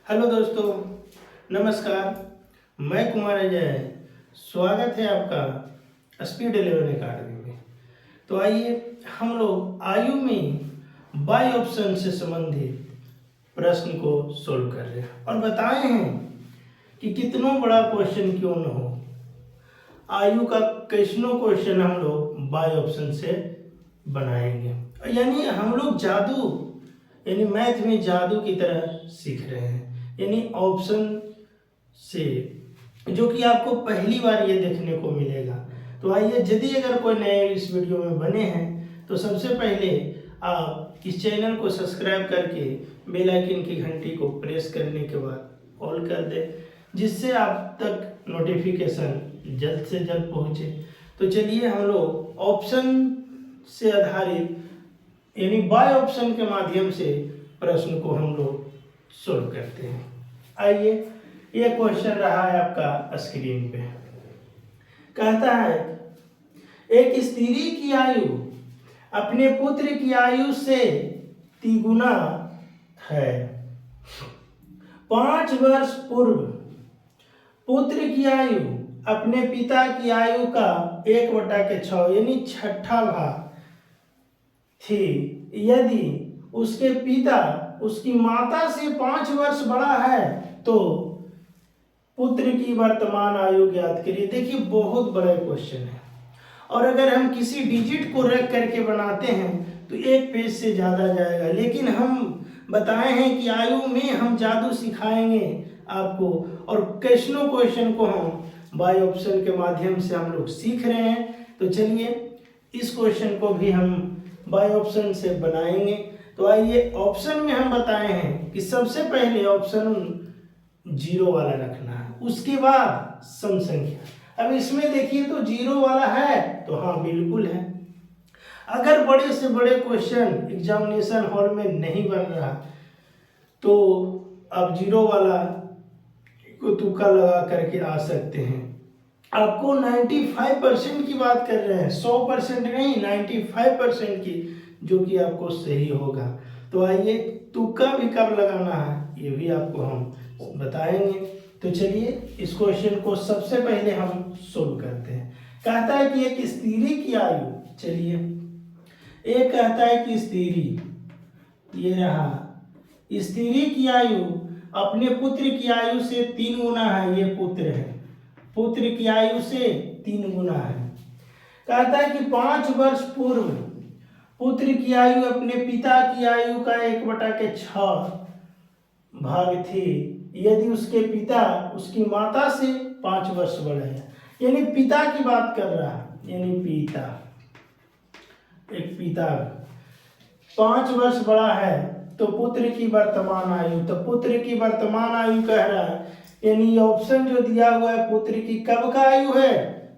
Hello दोस्तों, नमस्कार। मैं कुमार अजय, स्वागत है आपका स्पीड 11 अकाडमी में। तो आइए हम लोग आयु में बाई ऑप्शन से संबंधित प्रश्न को सोल्व कर रहे हैं और बताए हैं कि कितनों बड़ा क्वेश्चन क्यों न हो, आयु का कैसनों क्वेश्चन हम लोग बाई ऑप्शन से बनाएंगे। यानी हम लोग जादू यानी मैथ में जादू की तरह सीख रहे हैं, यानी ऑप्शन से, जो कि आपको पहली बार ये देखने को मिलेगा। तो आइए, यदि अगर कोई नए इस वीडियो में बने हैं तो सबसे पहले आप इस चैनल को सब्सक्राइब करके बेल आइकन की घंटी को प्रेस करने के बाद ऑल कर दें, जिससे आप तक नोटिफिकेशन जल्द से जल्द पहुंचे। तो चलिए हम लोग ऑप्शन से आधारित यानी बाय ऑप्शन के माध्यम से प्रश्न को हम लोग सोल्व करते हैं। आइए, ये क्वेश्चन रहा है आपका स्क्रीन पे। कहता है एक स्त्री की आयु अपने पुत्र की आयु से तिगुना है। 5 वर्ष पूर्व पुत्र की आयु अपने पिता की आयु का 1/6 यानी छठा भाग थी। यदि उसके पिता उसकी माता से 5 वर्ष बड़ा है तो पुत्र की वर्तमान आयु ज्ञात करिए। देखिए, बहुत बड़ा क्वेश्चन है और अगर हम किसी डिजिट को रख करके बनाते हैं तो एक पेज से ज़्यादा जाएगा, लेकिन हम बताए हैं कि आयु में हम जादू सिखाएंगे आपको और कैसनों क्वेश्चन को हम बाय ऑप्शन के माध्यम से हम लोग सीख रहे हैं। तो चलिए इस क्वेश्चन को भी हम बाय ऑप्शन से बनाएंगे। तो आइए, ऑप्शन में हम बताए हैं कि सबसे पहले ऑप्शन 0 वाला रखना है, उसके बाद सम संख्या। अब इसमें देखिए तो 0 वाला है तो हाँ बिल्कुल है। अगर बड़े से बड़े क्वेश्चन एग्जामिनेशन हॉल में नहीं बन रहा तो आप 0 वाला को तुक्का लगा करके आ सकते हैं। आपको 95% की बात कर रहे हैं, 100% नहीं, 95% की, जो कि आपको सही होगा। तो आइए, तुक्का भी कब लगाना है ये भी आपको हम बताएंगे। तो चलिए इस क्वेश्चन को सबसे पहले हम सोल्व करते हैं। कहता है कि एक स्त्री की आयु, चलिए एक कहता है कि स्त्री, ये रहा, स्त्री की आयु अपने पुत्र की आयु से 3 गुना है। ये पुत्र है, पुत्र की आयु से 3 गुना है। कहता है कि 5 वर्ष पूर्व पुत्र की आयु अपने पिता की आयु का 1/6 भाग थी। यदि उसके पिता उसकी माता से 5 वर्ष बड़े हैं, यानी पिता की बात कर रहा है, यानी पिता, एक पिता 5 वर्ष बड़ा है तो पुत्र की वर्तमान आयु, तो पुत्र की वर्तमान आयु कह रहा है, यानी ऑप्शन जो दिया हुआ है पुत्र की कब का आयु है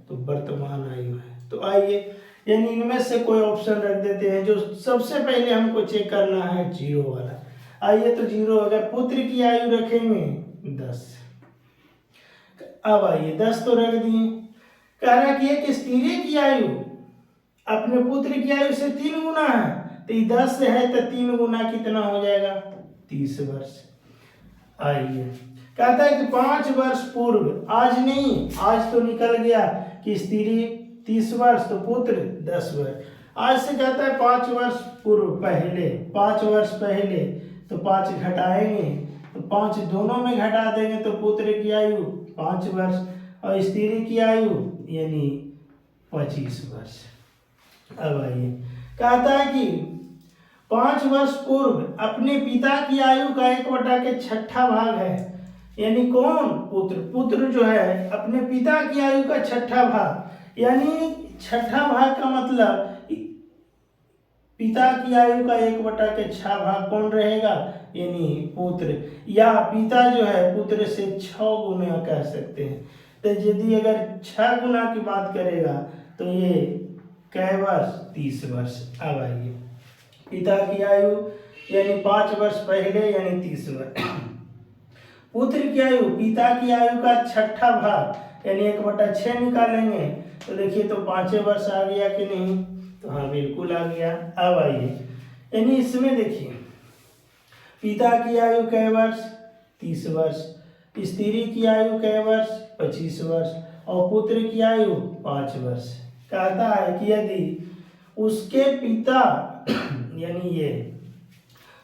तो वर्तमान आयु है। तो आइए, यानी इनमें से कोई ऑप्शन रख देते हैं। जो सबसे पहले हमको चेक करना है 0 वाला। आइए, तो 0, अगर पुत्र की आयु रखेंगे 10। अब आइए 10 तो रख दिए। कह रहा है कि एक स्त्री की आयु अपने पुत्र की आयु से 3 गुना है, तो 10 है तो 3 गुना कितना हो जाएगा 30 वर्ष। आइए, कहता है कि 5 वर्ष पूर्व, आज नहीं, आज तो निकल गया कि स्त्री 30 वर्ष तो पुत्र 10 वर्ष। आज से कहता है 5 वर्ष पूर्व, पहले 5 वर्ष पहले, तो 5 घटाएंगे तो 5 दोनों में घटा देंगे तो पुत्र की आयु 5 वर्ष और स्त्री की आयु यानी 25 वर्ष। अब आइए, कहता है कि 5 वर्ष पूर्व अपने पिता की आयु का 1/6 भाग है, यानी कौन, पुत्र, पुत्र जो है अपने पिता की आयु का 6ठा भाग, यानी 6ठा भाग का मतलब पिता की आयु का 1/6 भाग कौन रहेगा, यानी पुत्र, या पिता जो है पुत्र से 6 गुना कह सकते हैं। तो यदि अगर 6 गुना की बात करेगा तो ये कै वर्ष 30 वर्ष। अब आइए, पिता की आयु यानी 5 वर्ष पहले यानी 30 वर्ष, पुत्र की आयु पिता की आयु का 6ठा भाग यानी 1/6 निकालेंगे तो देखिए तो 5 वर्ष आ गया कि नहीं, तो हाँ बिल्कुल आ गया। अब आइए, यानी इसमें देखिए पिता की आयु कै वर्ष 30 वर्ष। स्त्री की आयु कै वर्ष? 25 वर्ष। और पुत्र की आयु 5 वर्ष। कहता है कि यदि उसके पिता यानी ये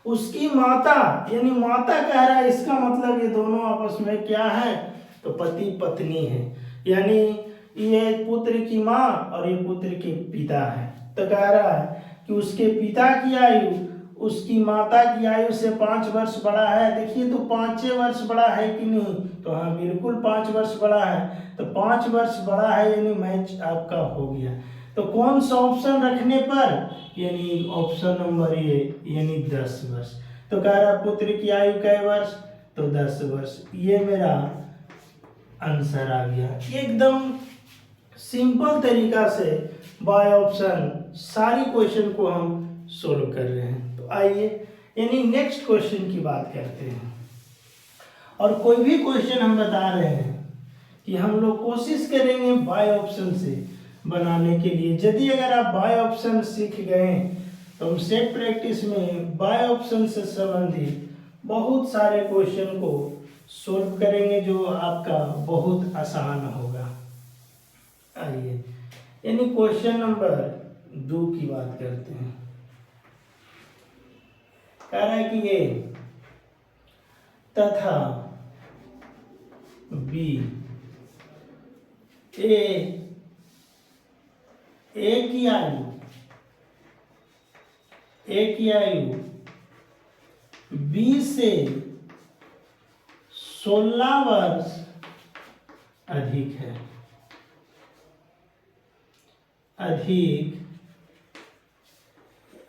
उसकी माता, यानी माता कह रहा है, इसका मतलब ये दोनों आपस में क्या है? तो पति पत्नी है, यानी ये पुत्र की माँ और ये पुत्र के पिता है। तो कह रहा है कि उसके पिता की आयु उसकी माता की आयु से 5 वर्ष बड़ा है। देखिए तो 5 वर्ष बड़ा है कि नहीं? तो हाँ, बिल्कुल 5 वर्ष बड़ा है। तो 5 वर्ष बड़ा है, यानी मैच आपका हो गया। तो कौन सा ऑप्शन रखने पर? यानी ऑप्शन नंबर ए, यानी 10 वर्ष। तो कह रहा पुत्र की आयु कै वर्ष? तो 10 वर्ष। ये मेरा आंसर आ गया। एकदम सिंपल तरीका से बाय ऑप्शन सारी क्वेश्चन को हम सोल्व कर रहे हैं। तो आइए यानी नेक्स्ट क्वेश्चन की बात करते हैं। और कोई भी क्वेश्चन हम बता रहे हैं कि हम लोग कोशिश करेंगे बाय ऑप्शन से बनाने के लिए। यदि अगर आप बाय ऑप्शन सीख गए तो हम सेट प्रैक्टिस में बाय ऑप्शन से संबंधित बहुत सारे क्वेश्चन को सोल्व करेंगे, जो आपका बहुत आसान होगा। आइए यानी क्वेश्चन नंबर 2 की बात करते हैं। कह रहा है कि ए तथा बी, ए की आयु बी से 16 वर्ष अधिक है,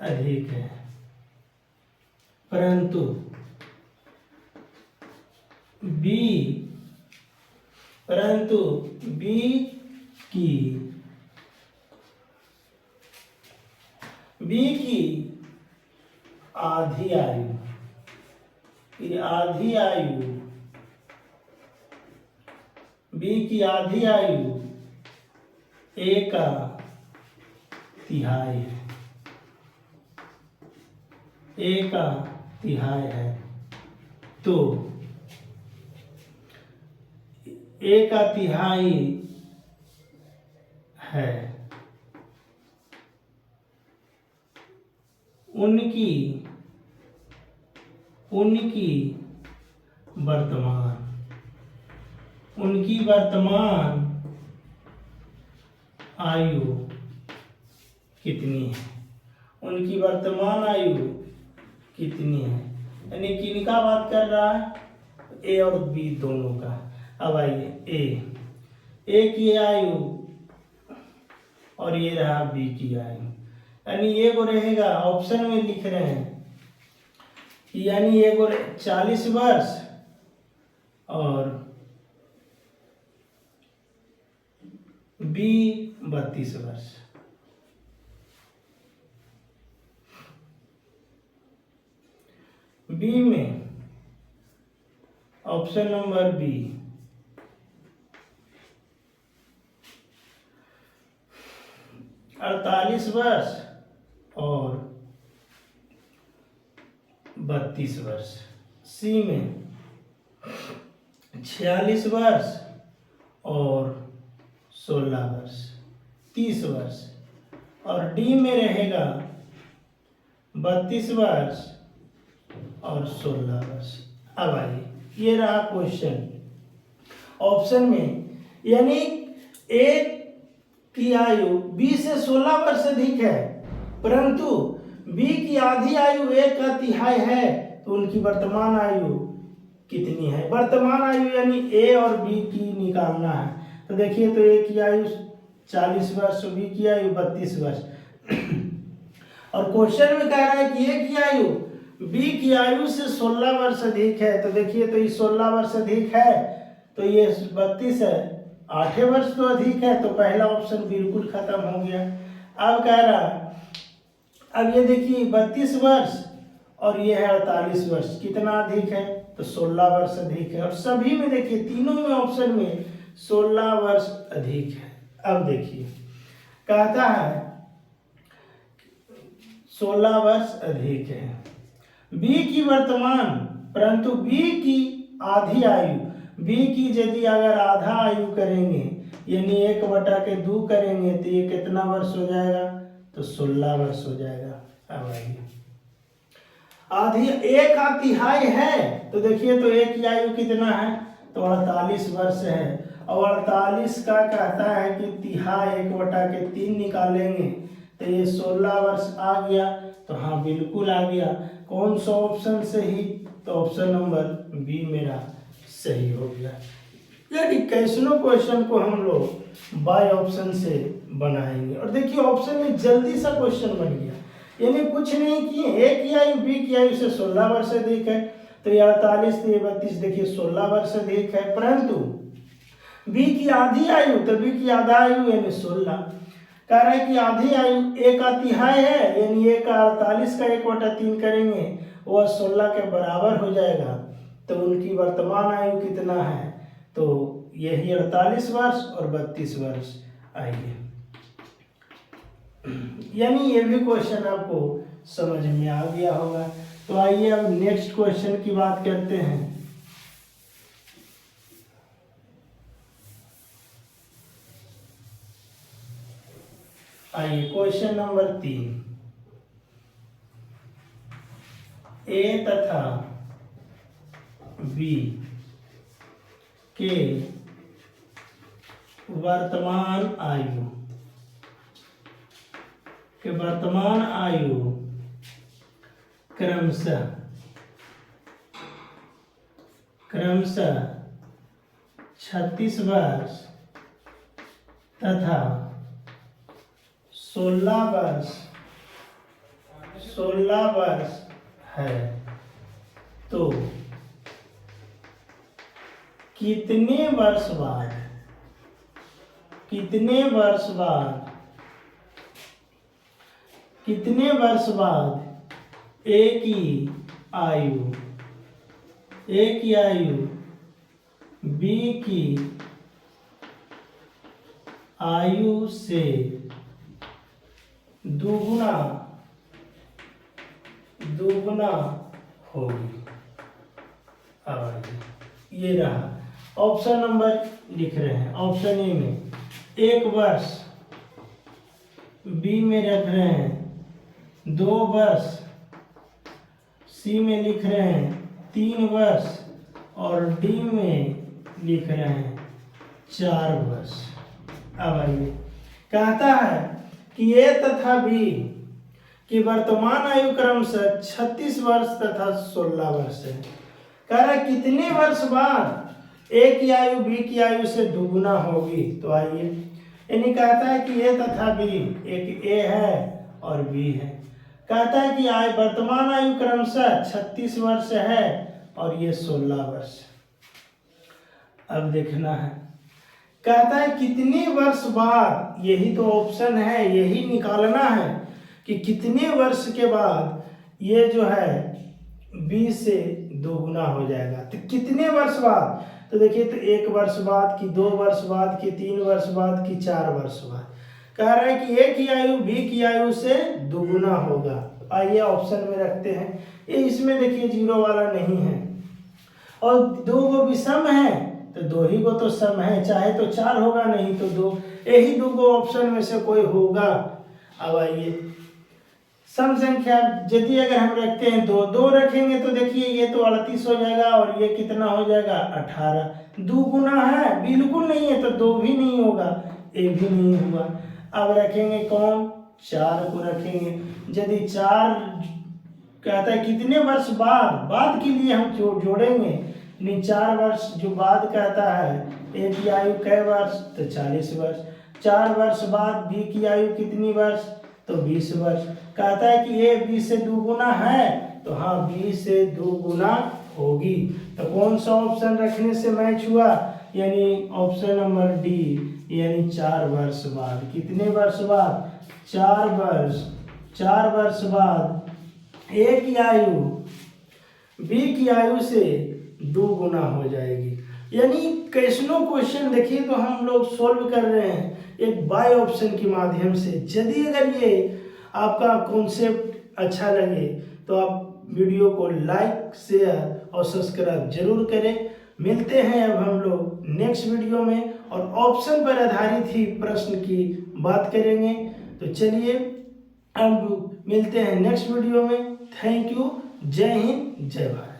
अधिक है, परंतु बी की आधी आयु बी की आधी आयु ए का तिहाई है, ए का तिहाई है। तो ए का तिहाई है उनकी वर्तमान आयु कितनी है? उनकी वर्तमान आयु कितनी है? यानी किनका बात कर रहा है? ए और बी दोनों का। अब आइए ए की आयु और ये रहा बी की आयु, यानी ये को रहेगा ऑप्शन में लिख रहे हैं, यानी ये को 40 वर्ष और बी 32 वर्ष। बी में ऑप्शन नंबर बी 48 वर्ष और 32 वर्ष। सी में 46 वर्ष और 16 वर्ष, 30 वर्ष। और डी में रहेगा 32 वर्ष और 16 वर्ष। अब आइए, ये रहा क्वेश्चन ऑप्शन में, यानी ए की आयु बी से 16 वर्ष अधिक है, परंतु बी की आधी आयु ए का तिहाई है, तो उनकी वर्तमान आयु कितनी है? वर्तमान आयु यानी ए और बी की निकालना है। तो देखिए, तो ए की आयु 40 वर्ष, बी की आयु 32 वर्ष। और क्वेश्चन में कह रहा है कि ए की आयु बी की आयु से 16 वर्ष अधिक है। तो देखिए, तो ये 16 वर्ष अधिक है, तो ये 32 है, 8 वर्ष तो अधिक है, तो पहला ऑप्शन बिल्कुल खत्म हो गया। अब कह रहा, अब ये देखिए 32 वर्ष और ये है 48 वर्ष, कितना अधिक है? तो 16 वर्ष अधिक है। और सभी में देखिए, तीनों में ऑप्शन में 16 वर्ष अधिक है। अब देखिए, कहता है 16 वर्ष अधिक है बी की वर्तमान, परंतु बी की आधी आयु, बी की यदि अगर आधा आयु करेंगे यानी 1/2 करेंगे तो ये कितना वर्ष हो जाएगा, तो 16 वर्ष हो जाएगा। अब आइए आधी 1/3 है तो देखिए तो एक की आयु कितना है, तो 48 वर्ष है। और 48 का कहता है कि तिहाई 1/3 निकालेंगे तो ये 16 वर्ष आ गया। तो हाँ बिल्कुल आ गया। कौन सा ऑप्शन सही, तो ऑप्शन नंबर बी मेरा सही हो गया। यानी कैसनो क्वेश्चन को हम लोग बाय ऑप्शन से बनाएंगे। और देखिए ऑप्शन में जल्दी सा क्वेश्चन बन गया, यानी कुछ नहीं किए, ए की आयु बी की आयु से 16 वर्ष अधिक है, तो ये 48 से 32 देखिए 16 वर्ष अधिक है। परंतु बी की आधी आयु, तो बी की आधा आयु यानी 16, कह रहा है कि आधी आयु 1/3 है, यानी 48 का 1/3 करेंगे वह 16 के बराबर हो जाएगा। तो उनकी वर्तमान आयु कितना है, तो यही 48 वर्ष और 32 वर्ष आएगी। यानी ये भी क्वेश्चन आपको समझ में आ गया होगा। तो आइए अब नेक्स्ट क्वेश्चन की बात करते हैं। आइए क्वेश्चन नंबर 3, ए तथा बी के वर्तमान आयु क्रमशः 36 वर्ष तथा 16 वर्ष है, तो कितने वर्ष बाद ए की आयु बी की आयु से दुगुना होगी। अब ये रहा ऑप्शन नंबर लिख रहे हैं। ऑप्शन ए में 1 वर्ष, बी में रख रहे हैं 2 वर्ष, सी में लिख रहे हैं 3 वर्ष और डी में लिख रहे हैं 4 वर्ष। अब आइए कहता है कि ए तथा बी की वर्तमान आयु क्रमशः 36 वर्ष तथा 16 वर्ष है। कह रहा है कितने वर्ष बाद ए की आयु बी की आयु से दुगुना होगी। तो आइए यानी कहता है कि ए तथा बी, एक ए है और बी है। कहता है कि वर्तमान आयु क्रमशः 36 वर्ष है और ये 16 वर्ष। अब देखना है, कहता है कितने वर्ष बाद, यही तो ऑप्शन है, यही निकालना है कि कितने वर्ष के बाद ये जो है 20 से दोगुना हो जाएगा। तो कितने वर्ष बाद, तो देखिए तो 1 वर्ष बाद की, 2 वर्ष बाद की, 3 वर्ष बाद की, 4 वर्ष बाद। कह रहा है कि ए की आयु बी की आयु से दुगुना होगा। आइए ऑप्शन में रखते हैं। ये इसमें देखिए 0 वाला नहीं है और 2 को भी सम है तो 2 ही को तो सम है, चाहे तो 4 होगा नहीं तो 2, यही 2 को ऑप्शन में से कोई होगा। अब आइए सम संख्या यदि अगर हम रखते हैं 2 रखेंगे तो देखिए ये तो 38 हो जाएगा और ये कितना हो जाएगा 18। दुगुना है, बिल्कुल नहीं है तो 2 भी नहीं होगा, ए भी नहीं हुआ। अब रखेंगे कौन, 4 को रखेंगे। यदि 4 कहता है कितने वर्ष बाद के लिए हम जोड़ेंगे, यानी 4 वर्ष जो बाद कहता है, ए की आयु कै वर्ष, तो 40 वर्ष। 4 वर्ष बाद बी की आयु कितनी वर्ष, तो 20 वर्ष। कहता है कि ए बी से दुगुना है, तो हाँ बी से दुगुना होगी। तो कौन सा ऑप्शन रखने से मैच हुआ, यानी ऑप्शन नंबर डी, यानी 4 वर्ष बाद। कितने वर्ष बाद, 4 वर्ष। 4 वर्ष बाद ए की आयु बी की आयु से दुगुना हो जाएगी। यानी कैसनो क्वेश्चन देखिए तो हम लोग सॉल्व कर रहे हैं एक बाय ऑप्शन के माध्यम से। यदि अगर ये आपका कॉन्सेप्ट अच्छा लगे तो आप वीडियो को लाइक, शेयर और सब्सक्राइब जरूर करें। मिलते हैं अब हम लोग नेक्स्ट वीडियो में और ऑप्शन पर आधारित ही प्रश्न की बात करेंगे। तो चलिए अब मिलते हैं नेक्स्ट वीडियो में। Thank you. जय हिंद, जय भारत।